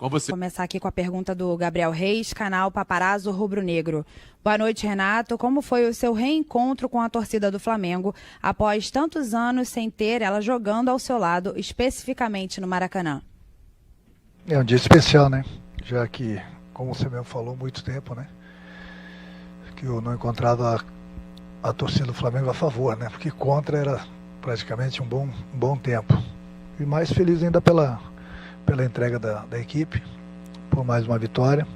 Com você. Vou começar aqui com a pergunta do Gabriel Reis, canal Paparazzo Rubro Negro. Boa noite, Renato. Como foi o seu reencontro com a torcida do Flamengo após tantos anos sem ter ela jogando ao seu lado, especificamente no Maracanã? É um dia especial, né? Já que, como você mesmo falou, muito tempo, né? Que eu não encontrava a torcida do Flamengo a favor, né? Porque contra era praticamente um bom tempo. E mais feliz ainda pela entrega da equipe, por mais uma vitória,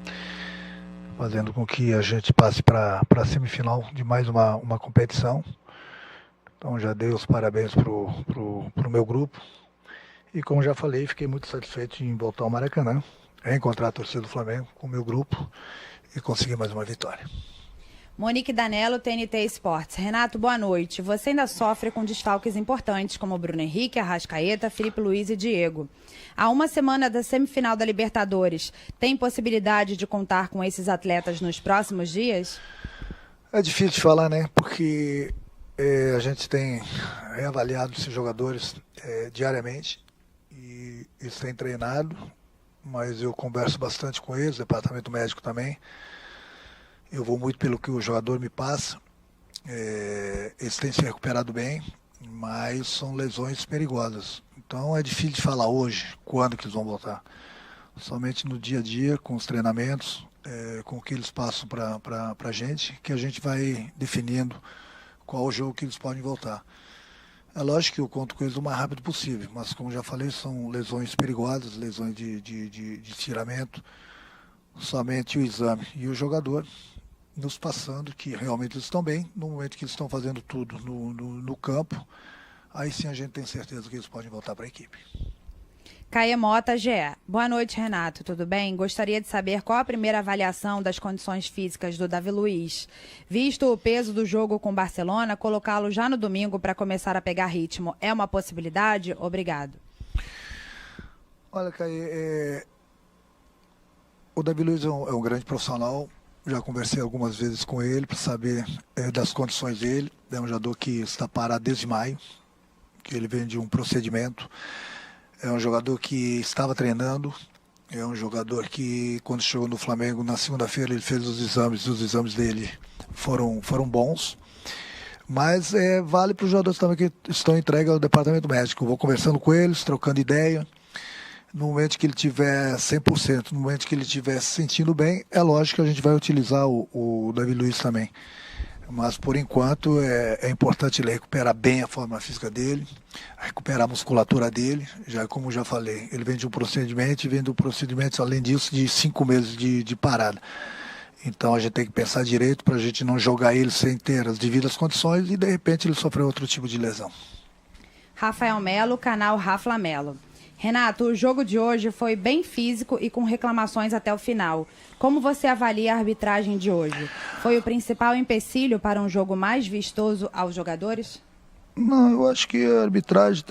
fazendo com que a gente passe para a semifinal de mais uma competição. Então já dei os parabéns pro meu grupo. E como já falei, fiquei muito satisfeito em voltar ao Maracanã, encontrar a torcida do Flamengo com o meu grupo e conseguir mais uma vitória. Monique Danello, TNT Esportes. Renato, boa noite. Você ainda sofre com desfalques importantes como Bruno Henrique, Arrascaeta, Felipe Luiz e Diego. Há uma semana da semifinal da Libertadores, tem possibilidade de contar com esses atletas nos próximos dias? É difícil de falar, né? Porque a gente tem reavaliado esses jogadores diariamente e eles têm treinado, mas eu converso bastante com eles, departamento médico também. Eu vou muito pelo que o jogador me passa. Eles têm se recuperado bem, mas são lesões perigosas. Então é difícil de falar hoje quando que eles vão voltar. Somente no dia a dia, com os treinamentos, com o que eles passam para a gente, que a gente vai definindo qual o jogo que eles podem voltar. É lógico que eu conto com eles o mais rápido possível, mas como já falei, são lesões perigosas, lesões de estiramento. Somente o exame e o jogador nos passando que realmente eles estão bem. No momento que eles estão fazendo tudo no campo, aí sim a gente tem certeza que eles podem voltar para a equipe. Caia Mota, GE. Boa noite, Renato. Tudo bem? Gostaria de saber qual a primeira avaliação das condições físicas do Davi Luiz. Visto o peso do jogo com o Barcelona, colocá-lo já no domingo para começar a pegar ritmo é uma possibilidade? Obrigado. Olha, Caia, o Davi Luiz é um grande profissional. Já conversei algumas vezes com ele para saber das condições dele. É um jogador que está parado desde maio, que ele vem de um procedimento. É um jogador que estava treinando. É um jogador que, quando chegou no Flamengo, na segunda-feira, ele fez os exames dele foram bons. Mas vale para os jogadores também que estão entregues ao departamento médico. Eu vou conversando com eles, trocando ideia. No momento que ele tiver 100%, no momento que ele estiver se sentindo bem, é lógico que a gente vai utilizar o Davi Luiz também. Mas, por enquanto, é importante ele recuperar bem a forma física dele, recuperar a musculatura dele. Como já falei, ele vem de um procedimento e vem do procedimento, além disso, de 5 meses de parada. Então, a gente tem que pensar direito para a gente não jogar ele sem ter as devidas condições e, de repente, ele sofrer outro tipo de lesão. Rafael Melo, canal Rafa Melo. Renato, o jogo de hoje foi bem físico e com reclamações até o final. Como você avalia a arbitragem de hoje? Foi o principal empecilho para um jogo mais vistoso aos jogadores? Não, eu acho que a arbitragem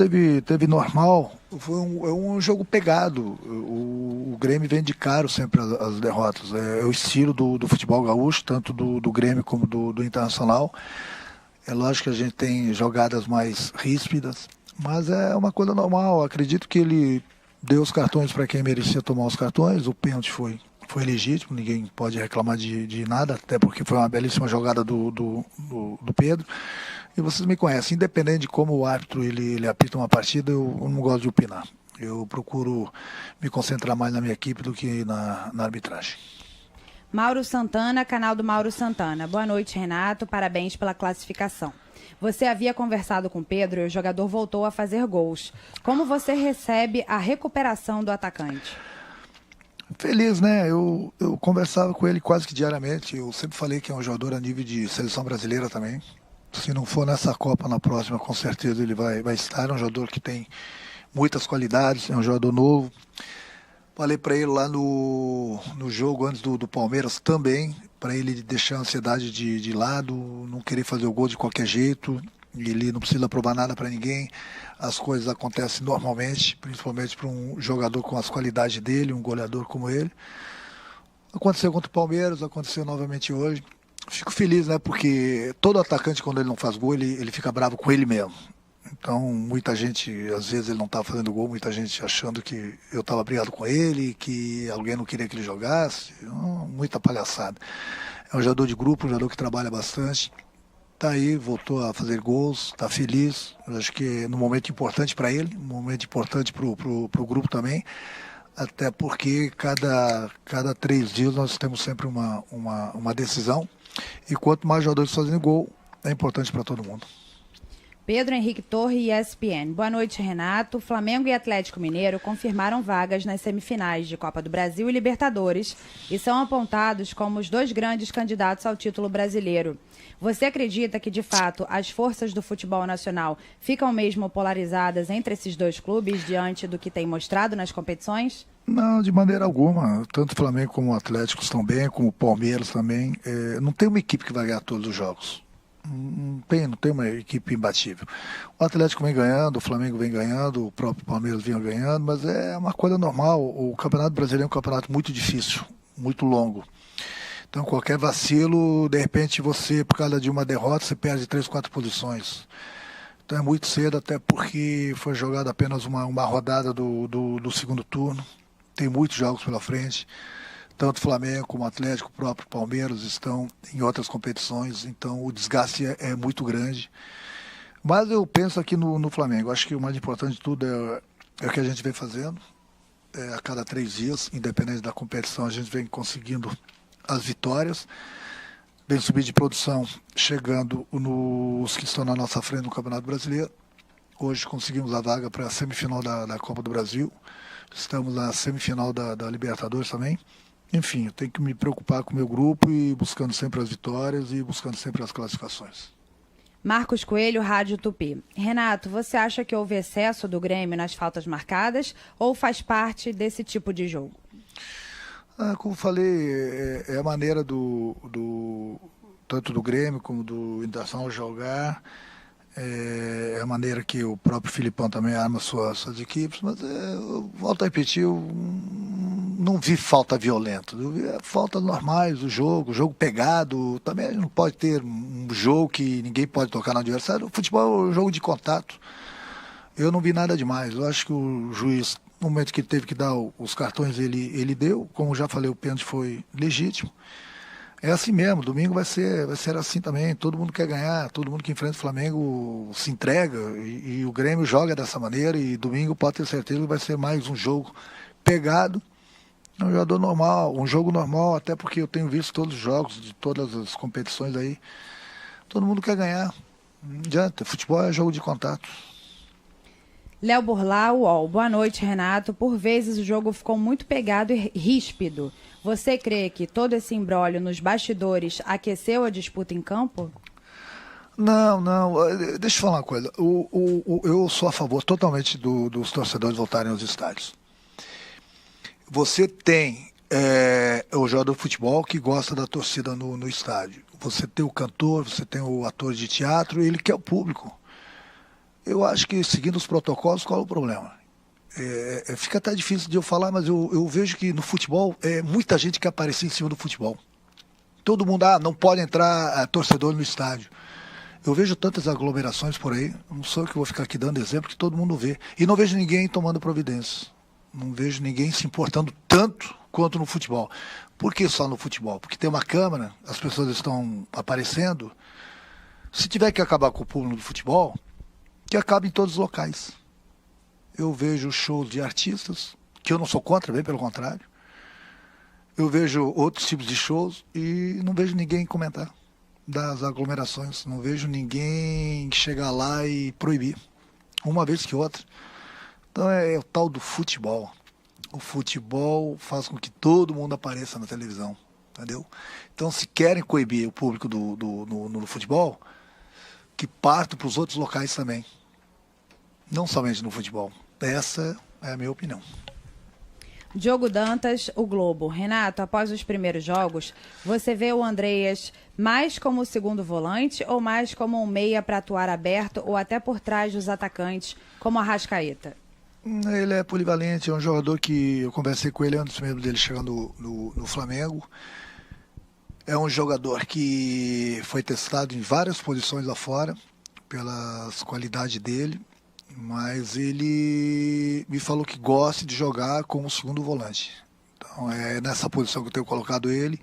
teve normal. Foi um jogo pegado. O Grêmio vem de caro sempre as derrotas. É o estilo do futebol gaúcho, tanto do Grêmio como do Internacional. É lógico que a gente tem jogadas mais ríspidas, mas é uma coisa normal. Acredito que ele deu os cartões para quem merecia tomar os cartões. O pênalti foi legítimo, ninguém pode reclamar de nada, até porque foi uma belíssima jogada do Pedro. E vocês me conhecem, independente de como o árbitro ele apita uma partida, eu não gosto de opinar. Eu procuro me concentrar mais na minha equipe do que na arbitragem. Mauro Santana, canal do Mauro Santana. Boa noite, Renato. Parabéns pela classificação. Você havia conversado com o Pedro e o jogador voltou a fazer gols. Como você recebe a recuperação do atacante? Feliz, né? Eu conversava com ele quase que diariamente. Eu sempre falei que é um jogador a nível de seleção brasileira também. Se não for nessa Copa, na próxima, com certeza ele vai estar. É um jogador que tem muitas qualidades, é um jogador novo. Falei para ele lá no jogo antes do Palmeiras também, para ele deixar a ansiedade de lado, não querer fazer o gol de qualquer jeito. Ele não precisa provar nada para ninguém. As coisas acontecem normalmente, principalmente para um jogador com as qualidades dele, um goleador como ele. Aconteceu contra o Palmeiras, aconteceu novamente hoje. Fico feliz, né? Porque todo atacante, quando ele não faz gol, ele fica bravo com ele mesmo. Então, muita gente, às vezes ele não estava fazendo gol, muita gente achando que eu estava brigado com ele, que alguém não queria que ele jogasse. Muita palhaçada. É um jogador de grupo, um jogador que trabalha bastante. Está aí, voltou a fazer gols, está feliz. Eu acho que é um momento importante para ele, um momento importante para o grupo também. Até porque cada 3 dias nós temos sempre uma decisão. E quanto mais jogadores fazendo gol, é importante para todo mundo. Pedro Henrique Torre, ESPN. Boa noite, Renato. Flamengo e Atlético Mineiro confirmaram vagas nas semifinais de Copa do Brasil e Libertadores e são apontados como os 2 grandes candidatos ao título brasileiro. Você acredita que, de fato, as forças do futebol nacional ficam mesmo polarizadas entre esses 2 clubes diante do que tem mostrado nas competições? Não, de maneira alguma. Tanto o Flamengo como o Atlético estão bem, como o Palmeiras também. Não tem uma equipe que vai ganhar todos os jogos. Não tem uma equipe imbatível. O Atlético vem ganhando, o Flamengo vem ganhando, o próprio Palmeiras vem ganhando, mas é uma coisa normal. O Campeonato Brasileiro é um campeonato muito difícil, muito longo. Então, qualquer vacilo, de repente você, por causa de uma derrota, você perde 3, 4 posições. Então é muito cedo, até porque foi jogada apenas uma rodada do segundo turno. Tem muitos jogos pela frente. Tanto o Flamengo como o Atlético, o próprio Palmeiras estão em outras competições, então o desgaste é muito grande. Mas eu penso aqui no Flamengo, acho que o mais importante de tudo é o que a gente vem fazendo. A cada 3 dias, independente da competição, a gente vem conseguindo as vitórias. Vem subir de produção, chegando nos que estão na nossa frente no Campeonato Brasileiro. Hoje conseguimos a vaga para a semifinal da Copa do Brasil. Estamos na semifinal da Libertadores também. Enfim, eu tenho que me preocupar com o meu grupo e buscando sempre as vitórias e buscando sempre as classificações. Marcos Coelho, Rádio Tupi. Renato, você acha que houve excesso do Grêmio nas faltas marcadas ou faz parte desse tipo de jogo? Como falei, é a maneira tanto do Grêmio como do Internacional jogar. É a maneira que o próprio Filipão também arma suas equipes, mas eu volto a repetir, eu não vi falta violenta, eu vi faltas normais do jogo pegado. Também a gente não pode ter um jogo que ninguém pode tocar no adversário. O futebol é um jogo de contato. Eu não vi nada demais. Eu acho que o juiz, no momento que ele teve que dar os cartões, ele deu. Como já falei, o pênalti foi legítimo. É assim mesmo, domingo vai ser assim também. Todo mundo quer ganhar, todo mundo que enfrenta o Flamengo se entrega e o Grêmio joga dessa maneira. E domingo pode ter certeza que vai ser mais um jogo pegado. É um jogador normal, um jogo normal, até porque eu tenho visto todos os jogos de todas as competições aí. Todo mundo quer ganhar. Não adianta, futebol é jogo de contato. Léo Burlau, UOL. Boa noite, Renato. Por vezes o jogo ficou muito pegado e ríspido. Você crê que todo esse imbróglio nos bastidores aqueceu a disputa em campo? Não. Deixa eu falar uma coisa. Eu sou a favor totalmente dos torcedores voltarem aos estádios. Você tem o jogador de futebol que gosta da torcida no estádio. Você tem o cantor, você tem o ator de teatro, ele quer o público. Eu acho que seguindo os protocolos, qual é o problema? Fica até difícil de eu falar, mas eu vejo que no futebol, muita gente quer aparecer em cima do futebol. Todo mundo, não pode entrar torcedor no estádio. Eu vejo tantas aglomerações por aí, não sou eu que vou ficar aqui dando exemplo, que todo mundo vê. E não vejo ninguém tomando providências. Não vejo ninguém se importando tanto quanto no futebol. Por que só no futebol? Porque tem uma câmera, as pessoas estão aparecendo. Se tiver que acabar com o público do futebol, que acabe em todos os locais. Eu vejo shows de artistas, que eu não sou contra, bem pelo contrário. Eu vejo outros tipos de shows e não vejo ninguém comentar das aglomerações. Não vejo ninguém chegar lá e proibir, uma vez que outra. Então é o tal do futebol. O futebol faz com que todo mundo apareça na televisão, entendeu? Então, se querem coibir o público no futebol, que partam para os outros locais também. Não somente no futebol. Essa é a minha opinião. Diogo Dantas, O Globo. Renato, após os primeiros jogos, você vê o Andreas mais como o segundo volante ou mais como um meia para atuar aberto ou até por trás dos atacantes, como a Arrascaeta? Ele é polivalente, é um jogador que eu conversei com ele antes mesmo dele chegar no Flamengo. É um jogador que foi testado em várias posições lá fora, pelas qualidades dele, mas ele me falou que gosta de jogar como segundo volante. Então é nessa posição que eu tenho colocado ele,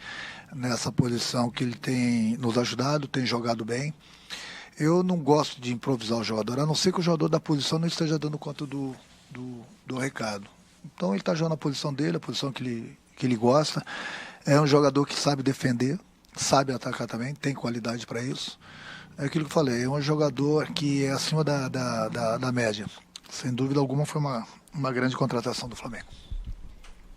nessa posição que ele tem nos ajudado, tem jogado bem. Eu não gosto de improvisar o jogador, a não ser que o jogador da posição não esteja dando conta do recado. Então ele está jogando a posição dele, a posição que ele gosta. É um jogador que sabe defender, sabe atacar também, tem qualidade para isso. É aquilo que eu falei, é um jogador que é acima da média. Sem dúvida alguma foi uma grande contratação do Flamengo.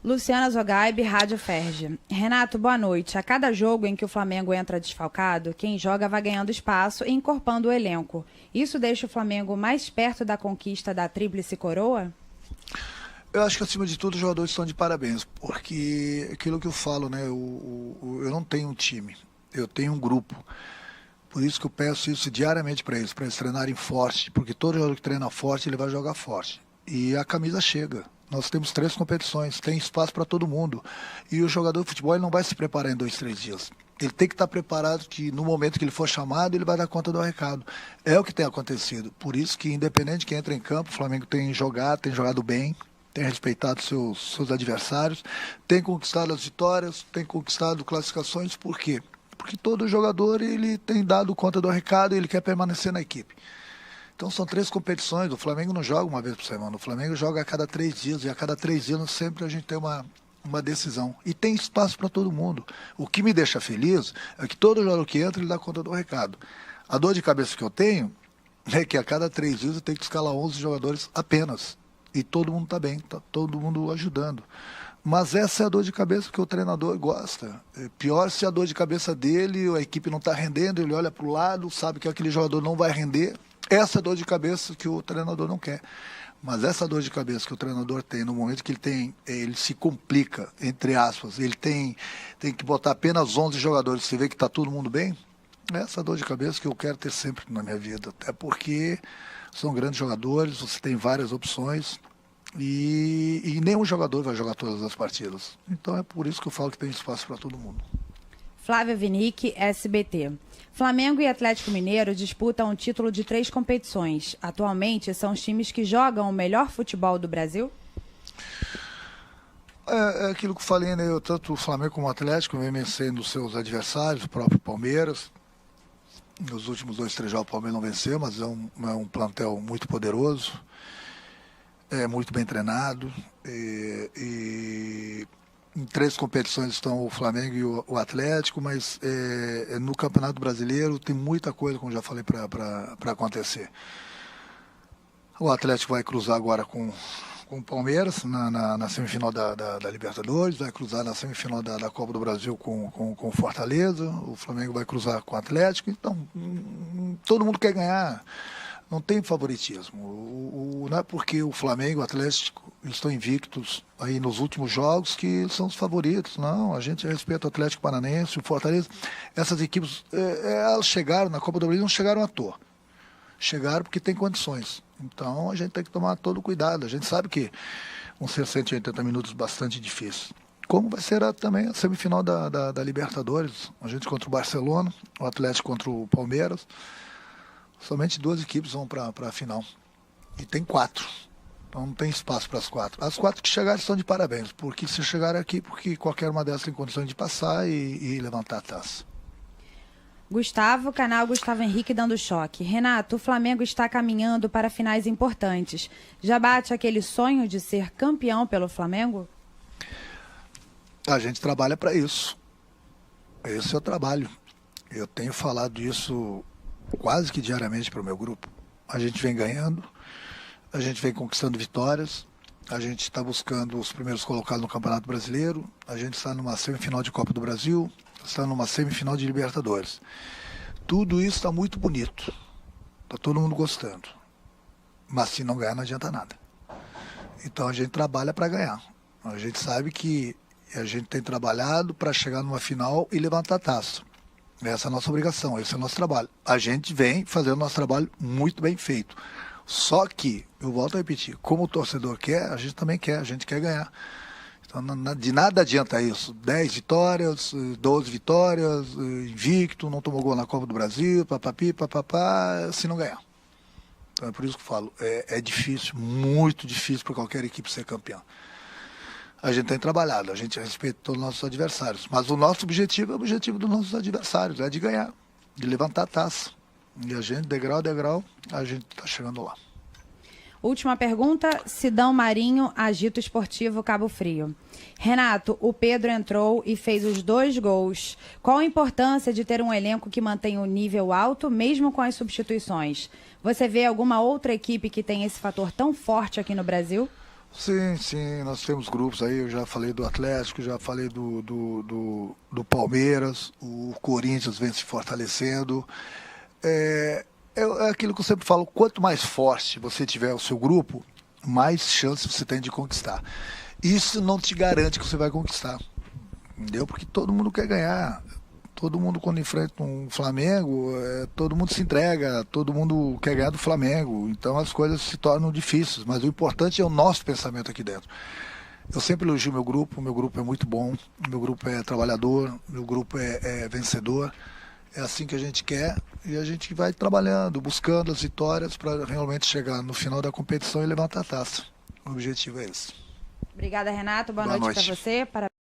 Luciana Zogaib, Rádio Ferge. Renato, boa noite. A cada jogo em que o Flamengo entra desfalcado, quem joga vai ganhando espaço e encorpando o elenco. Isso deixa o Flamengo mais perto da conquista da tríplice coroa? Eu acho que, acima de tudo, os jogadores estão de parabéns, porque aquilo que eu falo, né, eu não tenho um time, eu tenho um grupo. Por isso que eu peço isso diariamente para eles treinarem forte, porque todo jogador que treina forte, ele vai jogar forte. E a camisa chega. Nós temos 3 competições, tem espaço para todo mundo. E o jogador de futebol ele não vai se preparar em 2, 3 dias. Ele tem que estar preparado que no momento que ele for chamado, ele vai dar conta do recado. É o que tem acontecido. Por isso que, independente de quem entra em campo, o Flamengo tem jogado bem, tem respeitado seus adversários, tem conquistado as vitórias, tem conquistado classificações. Por quê? Porque todo jogador ele tem dado conta do recado e ele quer permanecer na equipe. Então são 3 competições, o Flamengo não joga uma vez por semana, o Flamengo joga a cada 3 dias, e a cada 3 dias sempre a gente tem uma decisão. E tem espaço para todo mundo. O que me deixa feliz é que todo jogador que entra, ele dá conta do recado. A dor de cabeça que eu tenho é que a cada 3 dias eu tenho que escalar 11 jogadores apenas. E todo mundo está bem, está todo mundo ajudando. Mas essa é a dor de cabeça que o treinador gosta. É pior se a dor de cabeça dele, a equipe não está rendendo, ele olha para o lado, sabe que aquele jogador não vai render. Essa dor de cabeça que o treinador não quer. Mas essa dor de cabeça que o treinador tem, no momento que ele se complica, entre aspas, ele tem que botar apenas 11 jogadores, você vê que está todo mundo bem, é essa dor de cabeça que eu quero ter sempre na minha vida. Até porque são grandes jogadores, você tem várias opções e nenhum jogador vai jogar todas as partidas. Então é por isso que eu falo que tem espaço para todo mundo. Flávia Vinick, SBT. Flamengo e Atlético Mineiro disputam o título de 3 competições. Atualmente, são os times que jogam o melhor futebol do Brasil? É aquilo que eu falei, né? Tanto o Flamengo como o Atlético vem vencendo os seus adversários, o próprio Palmeiras. Nos últimos 2, 3 jogos o Palmeiras não venceu, mas é um plantel muito poderoso, é muito bem treinado e em 3 competições estão o Flamengo e o Atlético, mas no Campeonato Brasileiro tem muita coisa, como já falei, para acontecer. O Atlético vai cruzar agora com o Palmeiras na semifinal da Libertadores, vai cruzar na semifinal da Copa do Brasil com o Fortaleza, o Flamengo vai cruzar com o Atlético, então todo mundo quer ganhar. Não tem favoritismo. Não é porque o Flamengo e o Atlético estão invictos aí nos últimos jogos que são os favoritos. Não, a gente respeita o Atlético Paranaense, o Fortaleza. Essas equipes, elas chegaram na Copa do Brasil, não chegaram à toa. Chegaram porque tem condições. Então a gente tem que tomar todo cuidado. A gente sabe que vão ser 180 minutos bastante difíceis. Como vai ser também a semifinal da Libertadores. A gente contra o Barcelona, o Atlético contra o Palmeiras. Somente 2 equipes vão para a final. E tem 4. Então não tem espaço para as 4. As 4 que chegarem estão de parabéns. Porque se chegarem aqui, porque qualquer uma delas tem condições de passar e levantar a taça. Gustavo, canal Gustavo Henrique dando choque. Renato, o Flamengo está caminhando para finais importantes. Já bate aquele sonho de ser campeão pelo Flamengo? A gente trabalha para isso. Esse é o trabalho. Eu tenho falado isso quase que diariamente para o meu grupo. A gente vem ganhando, a gente vem conquistando vitórias, a gente está buscando os primeiros colocados no Campeonato Brasileiro, a gente está numa semifinal de Copa do Brasil, está numa semifinal de Libertadores. Tudo isso está muito bonito, está todo mundo gostando, mas se não ganhar não adianta nada. Então a gente trabalha para ganhar. A gente sabe que a gente tem trabalhado para chegar numa final e levantar a taça. Essa é a nossa obrigação, esse é o nosso trabalho. A gente vem fazendo o nosso trabalho muito bem feito. Só que, eu volto a repetir, como o torcedor quer, a gente também quer, a gente quer ganhar. Então, de nada adianta isso. 10 vitórias, 12 vitórias, invicto, não tomou gol na Copa do Brasil, papapi, papapá, se não ganhar. Então é por isso que eu falo, é difícil, muito difícil para qualquer equipe ser campeã. A gente tem trabalhado, a gente respeita todos os nossos adversários, mas o nosso objetivo é o objetivo dos nossos adversários, é de ganhar, de levantar a taça. E a gente, degrau a degrau, a gente está chegando lá. Última pergunta, Sidão Marinho, Agito Esportivo Cabo Frio. Renato, o Pedro entrou e fez os 2 gols. Qual a importância de ter um elenco que mantém um nível alto, mesmo com as substituições? Você vê alguma outra equipe que tem esse fator tão forte aqui no Brasil? Sim, nós temos grupos aí, eu já falei do Atlético, já falei do Palmeiras, o Corinthians vem se fortalecendo. É aquilo que eu sempre falo, quanto mais forte você tiver o seu grupo, mais chance você tem de conquistar. Isso não te garante que você vai conquistar, entendeu? Porque todo mundo quer ganhar. Todo mundo, quando enfrenta um Flamengo, todo mundo se entrega, todo mundo quer ganhar do Flamengo. Então as coisas se tornam difíceis, mas o importante é o nosso pensamento aqui dentro. Eu sempre elogio meu grupo é muito bom, meu grupo é trabalhador, meu grupo é vencedor. É assim que a gente quer e a gente vai trabalhando, buscando as vitórias para realmente chegar no final da competição e levantar a taça. O objetivo é esse. Obrigada, Renato. Boa noite para você.